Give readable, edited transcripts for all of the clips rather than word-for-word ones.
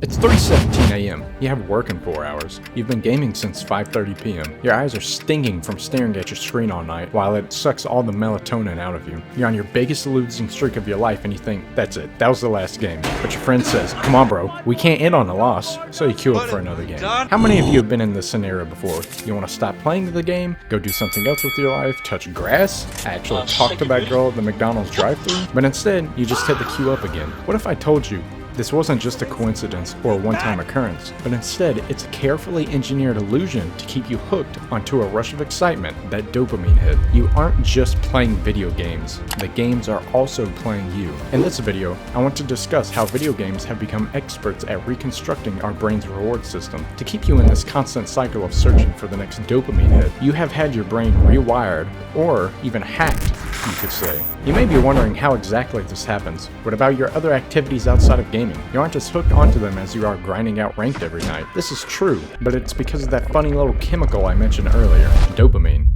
It's 3:17 a.m. You have work in 4 hours. You've been gaming since 5:30 p.m. Your eyes are stinging from staring at your screen all night while it sucks all the melatonin out of you. You're on your biggest losing streak of your life and you think, that's it, that was the last game. But your friend says, come on bro, we can't end on a loss, so you queue up for another game. How many of you have been in this scenario before? You want to stop playing the game, go do something else with your life, touch grass, actually talk to that girl at the McDonald's drive-thru, but instead you just hit the queue up again. What if I told you this wasn't just a coincidence or a one-time occurrence, but instead it's a carefully engineered illusion to keep you hooked onto a rush of excitement, that dopamine hit. You aren't just playing video games, the games are also playing you. In this video, I want to discuss how video games have become experts at reconstructing our brain's reward system to keep you in this constant cycle of searching for the next dopamine hit. You have had your brain rewired, or even hacked, you could say. You may be wondering how exactly this happens. What about your other activities outside of gaming? You aren't as hooked onto them as you are grinding out ranked every night. This is true, but it's because of that funny little chemical I mentioned earlier, dopamine.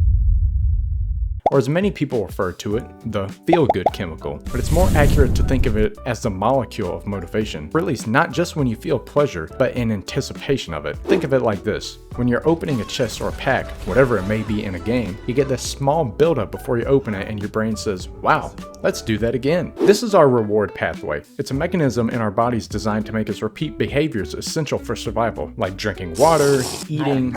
Or as many people refer to it, the feel-good chemical. But it's more accurate to think of it as the molecule of motivation, or at least not just when you feel pleasure, but in anticipation of it. Think of it like this. When you're opening a chest or a pack, whatever it may be in a game, you get this small buildup before you open it and your brain says, wow, let's do that again. This is our reward pathway. It's a mechanism in our bodies designed to make us repeat behaviors essential for survival, like drinking water, eating,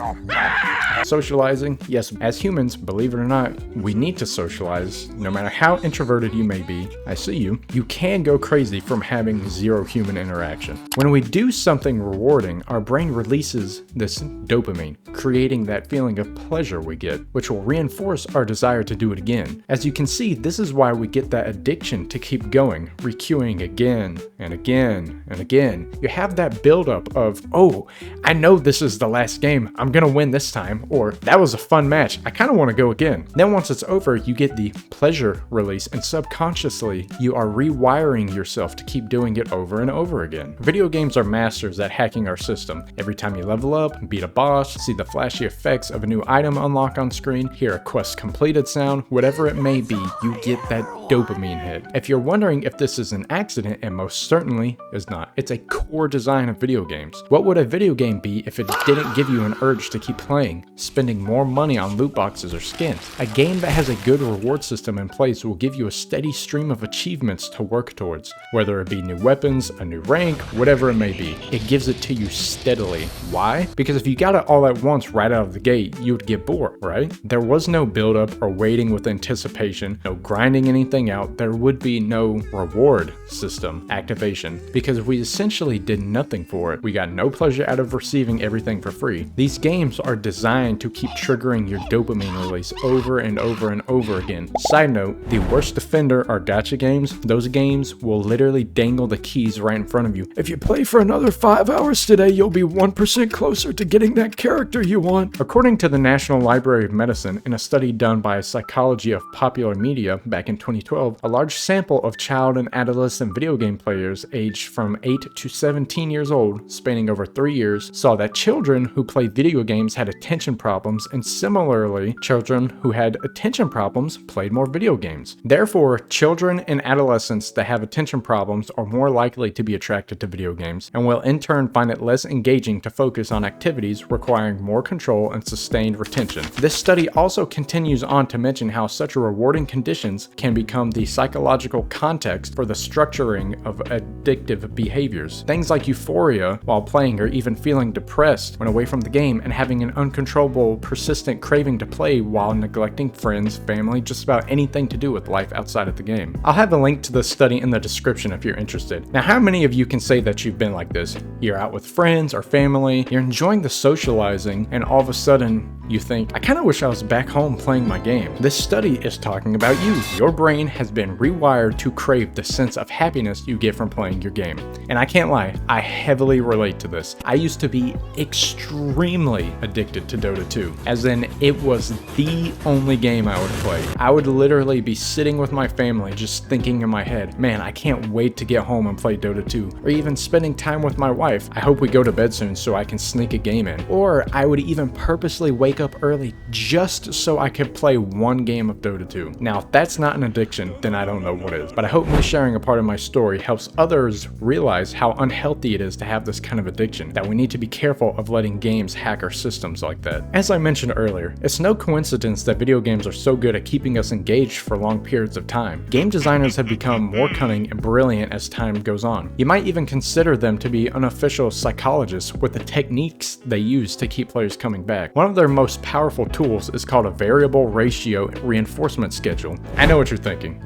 socializing. Yes, as humans, believe it or not, we need to socialize. No matter how introverted you may be, I see you, you can go crazy from having zero human interaction. When we do something rewarding, our brain releases this dopamine, creating that feeling of pleasure we get, which will reinforce our desire to do it again. As you can see, this is why we get that addiction to keep going, requeuing again and again and again. You have that buildup of, oh, I know this is the last game, I'm gonna win this time, or that was a fun match, I kinda wanna go again. Then once it's over, you get the pleasure release, and subconsciously, you are rewiring yourself to keep doing it over and over again. Video games are masters at hacking our system. Every time you level up, beat a boss, see the flashy effects of a new item unlock on screen, hear a quest completed sound, whatever it may be, you get that dopamine hit. If you're wondering if this is an accident, it most certainly is not. It's a core design of video games. What would a video game be if it didn't give you an urge to keep playing, spending more money on loot boxes or skins? A game that has a good reward system in place will give you a steady stream of achievements to work towards, whether it be new weapons, a new rank, whatever it may be. It gives it to you steadily. Why? Because if you got it all at once right out of the gate, you would get bored, right? There was no build-up or waiting with anticipation, no grinding anything out. There would be no reward system activation, because we essentially did nothing for it. We got no pleasure out of receiving everything for free. These games are designed to keep triggering your dopamine release over and over and over again. Side note, the worst offender are gacha games. Those games will literally dangle the keys right in front of you. If you play for another 5 hours today, you'll be 1% closer to getting that character you want. According to the National Library of Medicine, in a study done by Psychology of Popular Media back in 2012, a large sample of child and adolescent video game players aged from 8 to 17 years old, spanning over 3 years, saw that children who played video games had attention problems, and similarly, children who had attention problems played more video games. Therefore, children and adolescents that have attention problems are more likely to be attracted to video games, and will in turn find it less engaging to focus on activities requiring more control and sustained retention. This study also continues on to mention how such rewarding conditions can become the psychological context for the structuring of addictive behaviors. Things like euphoria while playing, or even feeling depressed when away from the game, and having an uncontrollable, persistent craving to play while neglecting friends, family, just about anything to do with life outside of the game. I'll have a link to the study in the description if you're interested. Now, how many of you can say that you've been like this? You're out with friends or family, you're enjoying the socializing, and all of a sudden you think, I kind of wish I was back home playing my game. This study is talking about you. Your brain has been rewired to crave the sense of happiness you get from playing your game. And I can't lie, I heavily relate to this. I used to be extremely addicted to Dota 2, as in it was the only game I would play. I would literally be sitting with my family just thinking in my head, man, I can't wait to get home and play Dota 2. Or even spending time with my wife. I hope we go to bed soon so I can sneak a game in. Or I would even purposely wake wake up early just so I could play one game of Dota 2. Now, if that's not an addiction, then I don't know what is. But I hope me sharing a part of my story helps others realize how unhealthy it is to have this kind of addiction, that we need to be careful of letting games hack our systems like that. As I mentioned earlier, it's no coincidence that video games are so good at keeping us engaged for long periods of time. Game designers have become more cunning and brilliant as time goes on. You might even consider them to be unofficial psychologists with the techniques they use to keep players coming back. One of their most powerful tools is called a variable ratio reinforcement schedule. I know what you're thinking.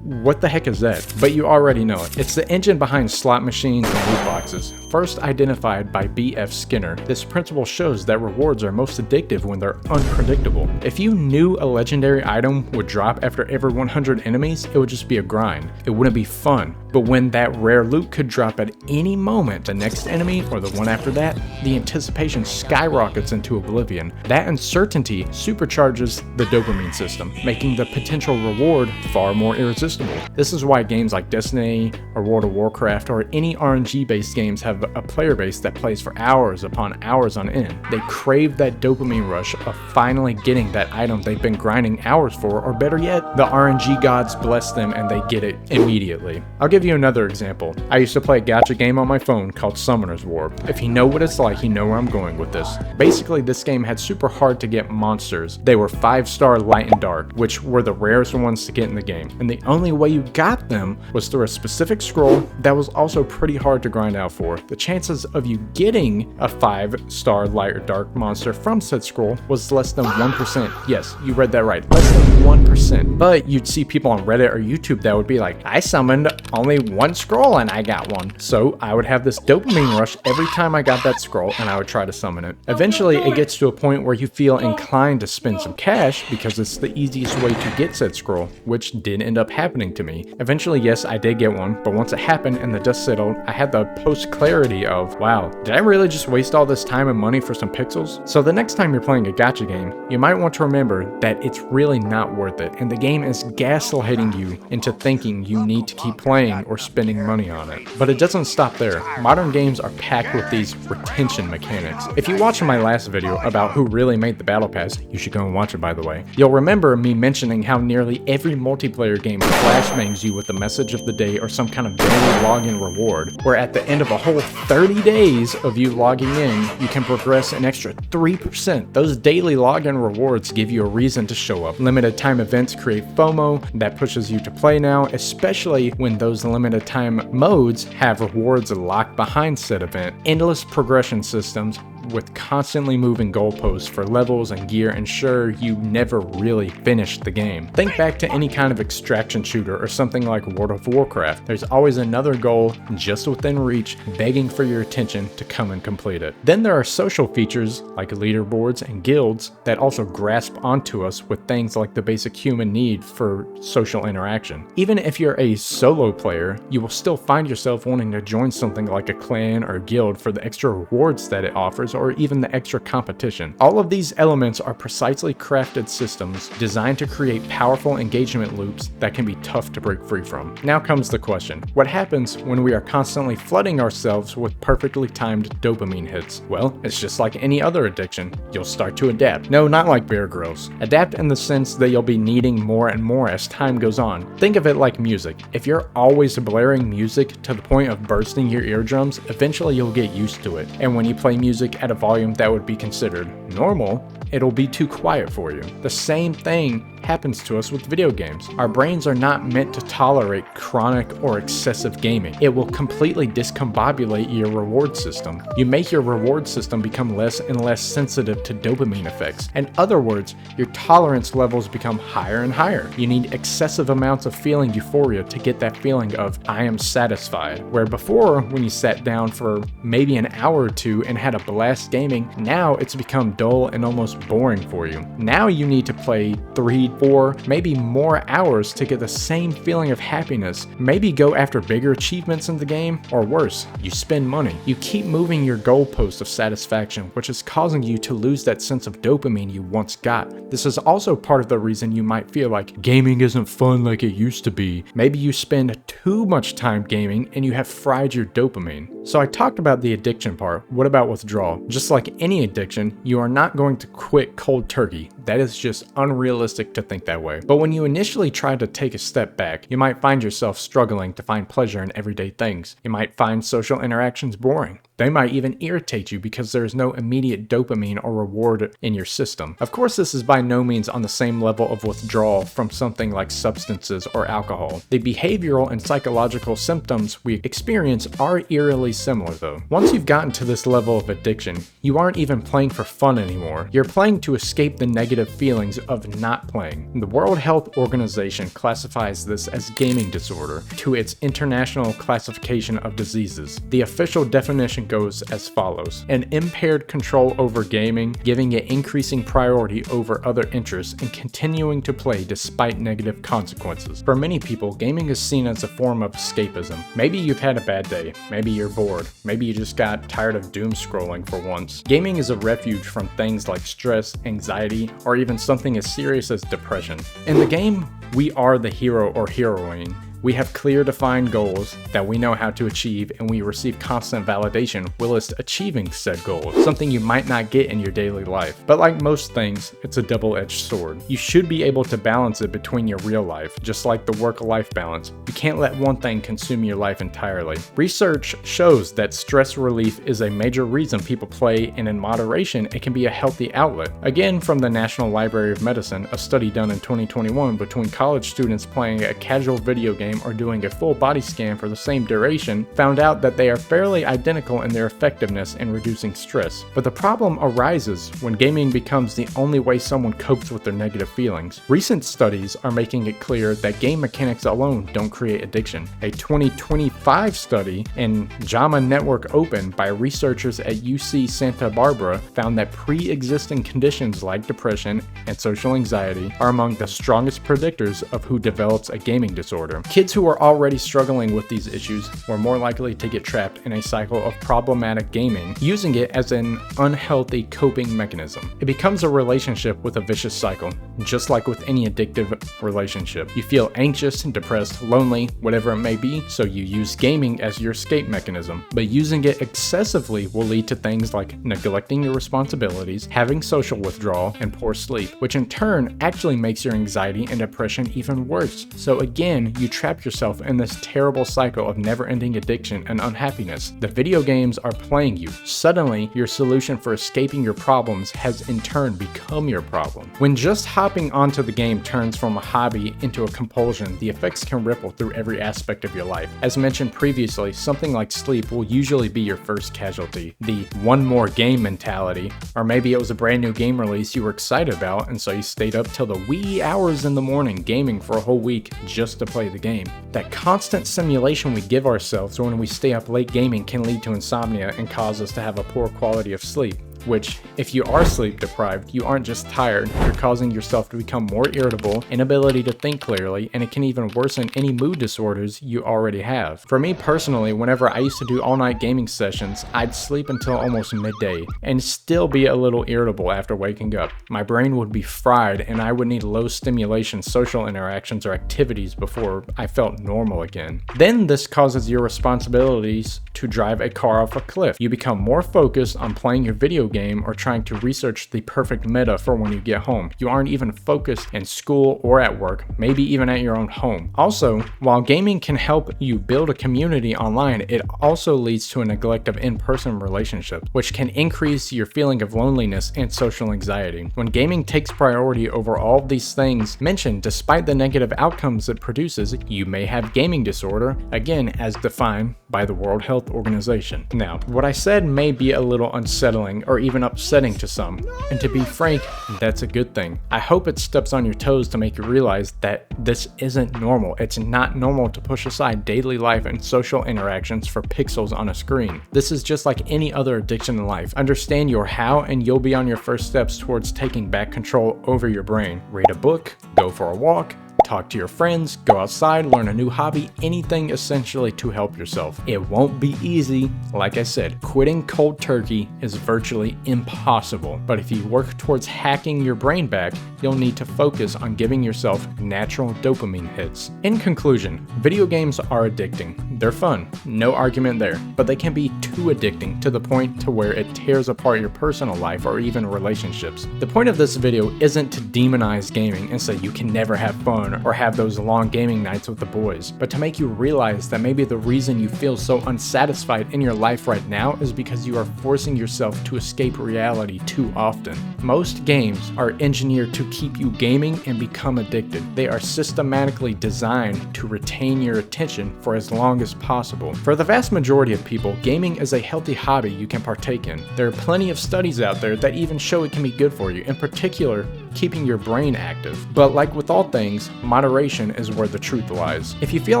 What the heck is that? But you already know it. It's the engine behind slot machines and loot boxes. First identified by B.F. Skinner, this principle shows that rewards are most addictive when they're unpredictable. If you knew a legendary item would drop after every 100 enemies, it would just be a grind. It wouldn't be fun. But when that rare loot could drop at any moment, the next enemy or the one after that, the anticipation skyrockets into oblivion. That uncertainty supercharges the dopamine system, making the potential reward far more irresistible. This is why games like Destiny or World of Warcraft or any RNG-based games have a player base that plays for hours upon hours on end. They crave that dopamine rush of finally getting that item they've been grinding hours for, or better yet, the RNG gods bless them and they get it immediately. I'll give you another example. I used to play a gacha game on my phone called Summoner's War. If you know what it's like, you know where I'm going with this. Basically, this game had super hard to get monsters. They were 5-star light and dark, which were the rarest ones to get in the game. And the only way you got them was through a specific scroll that was also pretty hard to grind out for. The chances of you getting a 5-star light or dark monster from said scroll was less than 1%. Yes, you read that right, less than 1%. But you'd see people on Reddit or YouTube that would be like, I summoned only one scroll and I got one. So I would have this dopamine rush every time I got that scroll and I would try to summon it. Eventually it gets to a point where you feel inclined to spend some cash because it's the easiest way to get said scroll, which did end up happening to me. Eventually, yes, I did get one, but once it happened and the dust settled, I had the post-clarity of, wow, did I really just waste all this time and money for some pixels? So the next time you're playing a gacha game, you might want to remember that it's really not worth it, and the game is gaslighting you into thinking you need to keep playing or spending money on it. But it doesn't stop there. Modern games are packed with these retention mechanics. If you watched my last video about who really made the battle pass, you should go and watch it by the way, you'll remember me mentioning how nearly every multiplayer game flashbangs you with the message of the day or some kind of daily login reward, where at the end of a whole 30 days of you logging in, you can progress an extra 3%. Those daily login rewards give you a reason to show up. Limited time events create FOMO that pushes you to play now, especially when those limited time modes have rewards locked behind said event. Endless progression systems with constantly moving goalposts for levels and gear ensure you never really finish the game. Think back to any kind of extraction shooter or something like World of Warcraft. There's always another goal just within reach, begging for your attention to come and complete it. Then there are social features like leaderboards and guilds that also grasp onto us with things like the basic human need for social interaction. Even if you're a solo player, you will still find yourself wanting to join something like a clan or guild for the extra rewards that it offers, or even the extra competition. All of these elements are precisely crafted systems designed to create powerful engagement loops that can be tough to break free from. Now comes the question, what happens when we are constantly flooding ourselves with perfectly timed dopamine hits? Well, it's just like any other addiction, you'll start to adapt. No, not like Bear Grylls. Adapt in the sense that you'll be needing more and more as time goes on. Think of it like music. If you're always blaring music to the point of bursting your eardrums, eventually you'll get used to it. And when you play music at a volume that would be considered normal, it'll be too quiet for you. The same thing happens to us with video games. Our brains are not meant to tolerate chronic or excessive gaming. It will completely discombobulate your reward system. You make your reward system become less and less sensitive to dopamine effects. In other words, your tolerance levels become higher and higher. You need excessive amounts of feeling euphoria to get that feeling of I am satisfied. Where before, when you sat down for maybe an hour or two and had a blast gaming, now it's become dull and almost boring for you. Now you need to play 3, 4, maybe more hours to get the same feeling of happiness. Maybe go after bigger achievements in the game, or worse, you spend money. You keep moving your goalpost of satisfaction, which is causing you to lose that sense of dopamine you once got. This is also part of the reason you might feel like gaming isn't fun like it used to be. Maybe you spend too much time gaming and you have fried your dopamine. So I talked about the addiction part. What about withdrawal? Just like any addiction, you are not going to quit cold turkey. That is just unrealistic to think that way. But when you initially try to take a step back, you might find yourself struggling to find pleasure in everyday things. You might find social interactions boring. They might even irritate you because there is no immediate dopamine or reward in your system. Of course, this is by no means on the same level of withdrawal from something like substances or alcohol. The behavioral and psychological symptoms we experience are eerily similar though. Once you've gotten to this level of addiction, you aren't even playing for fun anymore. You're playing to escape the negative feelings of not playing. The World Health Organization classifies this as gaming disorder to its international classification of diseases. The official definition goes as follows: an impaired control over gaming, giving it increasing priority over other interests, and continuing to play despite negative consequences. For many people, gaming is seen as a form of escapism. Maybe you've had a bad day, maybe you're bored, maybe you just got tired of doom scrolling for once. Gaming is a refuge from things like stress, anxiety, or even something as serious as depression. In the game, we are the hero or heroine. We have clear defined goals that we know how to achieve, and we receive constant validation whilst achieving said goals, something you might not get in your daily life. But like most things, it's a double-edged sword. You should be able to balance it between your real life, just like the work-life balance. You can't let one thing consume your life entirely. Research shows that stress relief is a major reason people play, and in moderation, it can be a healthy outlet. Again, from the National Library of Medicine, a study done in 2021 between college students playing a casual video game or doing a full body scan for the same duration found out that they are fairly identical in their effectiveness in reducing stress. But the problem arises when gaming becomes the only way someone copes with their negative feelings. Recent studies are making it clear that game mechanics alone don't create addiction. A 2025 study in JAMA Network Open by researchers at UC Santa Barbara found that pre-existing conditions like depression and social anxiety are among the strongest predictors of who develops a gaming disorder. Kids who are already struggling with these issues were more likely to get trapped in a cycle of problematic gaming, using it as an unhealthy coping mechanism. It becomes a relationship with a vicious cycle, just like with any addictive relationship. You feel anxious, depressed, lonely, whatever it may be, so you use gaming as your escape mechanism. But using it excessively will lead to things like neglecting your responsibilities, having social withdrawal, and poor sleep, which in turn actually makes your anxiety and depression even worse. So again, you trap yourself in this terrible cycle of never-ending addiction and unhappiness. The video games are playing you. Suddenly, your solution for escaping your problems has in turn become your problem. When just hopping onto the game turns from a hobby into a compulsion, the effects can ripple through every aspect of your life. As mentioned previously, something like sleep will usually be your first casualty. The one more game mentality, or maybe it was a brand new game release you were excited about, and so you stayed up till the wee hours in the morning gaming for a whole week just to play the game. That constant simulation we give ourselves when we stay up late gaming can lead to insomnia and cause us to have a poor quality of sleep. Which, if you are sleep deprived, you aren't just tired, you're causing yourself to become more irritable, inability to think clearly, and it can even worsen any mood disorders you already have. For me personally, whenever I used to do all-night gaming sessions, I'd sleep until almost midday, and still be a little irritable after waking up. My brain would be fried, and I would need low stimulation social interactions or activities before I felt normal again. Then this causes your responsibilities to drive a car off a cliff. You become more focused on playing your video game or trying to research the perfect meta for when you get home. You aren't even focused in school or at work, maybe even at your own home. Also, while gaming can help you build a community online, it also leads to a neglect of in-person relationships, which can increase your feeling of loneliness and social anxiety. When gaming takes priority over all of these things mentioned, despite the negative outcomes it produces, you may have gaming disorder, again as defined by the World Health Organization. Now, what I said may be a little unsettling or even upsetting to some, and to be frank, that's a good thing. I hope it steps on your toes to make you realize that this isn't normal. It's not normal to push aside daily life and social interactions for pixels on a screen. This is just like any other addiction in life. Understand your how, and you'll be on your first steps towards taking back control over your brain. Read a book, go for a walk, Talk to your friends, go outside, learn a new hobby, anything essentially to help yourself. It won't be easy. Like I said, quitting cold turkey is virtually impossible. But if you work towards hacking your brain back, you'll need to focus on giving yourself natural dopamine hits. In conclusion, video games are addicting. They're fun, no argument there, but they can be too addicting to the point to where it tears apart your personal life or even relationships. The point of this video isn't to demonize gaming and say you can never have fun or have those long gaming nights with the boys, but to make you realize that maybe the reason you feel so unsatisfied in your life right now is because you are forcing yourself to escape reality too often. Most games are engineered to keep you gaming and become addicted. They are systematically designed to retain your attention for as long as possible. For the vast majority of people, gaming is a healthy hobby you can partake in. There are plenty of studies out there that even show it can be good for you, in particular, keeping your brain active. But like with all things, moderation is where the truth lies. If you feel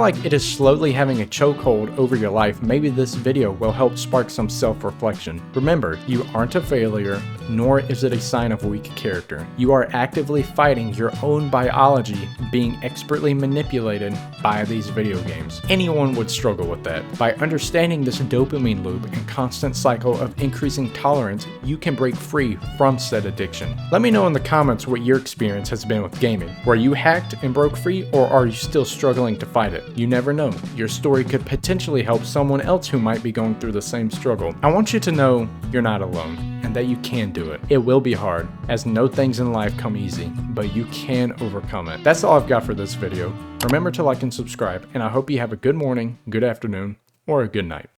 like it is slowly having a chokehold over your life, maybe this video will help spark some self-reflection. Remember, you aren't a failure, nor is it a sign of weak character. You are actively fighting your own biology being expertly manipulated by these video games. Anyone would struggle with that. By understanding this dopamine loop and constant cycle of increasing tolerance, you can break free from said addiction. Let me know in the comments what your experience has been with gaming. Were you hacked and broke free, or are you still struggling to fight it? You never know. Your story could potentially help someone else who might be going through the same struggle. I want you to know you're not alone and that you can do it. It will be hard, as no things in life come easy, but you can overcome it. That's all I've got for this video. Remember to like and subscribe, and I hope you have a good morning, good afternoon, or a good night.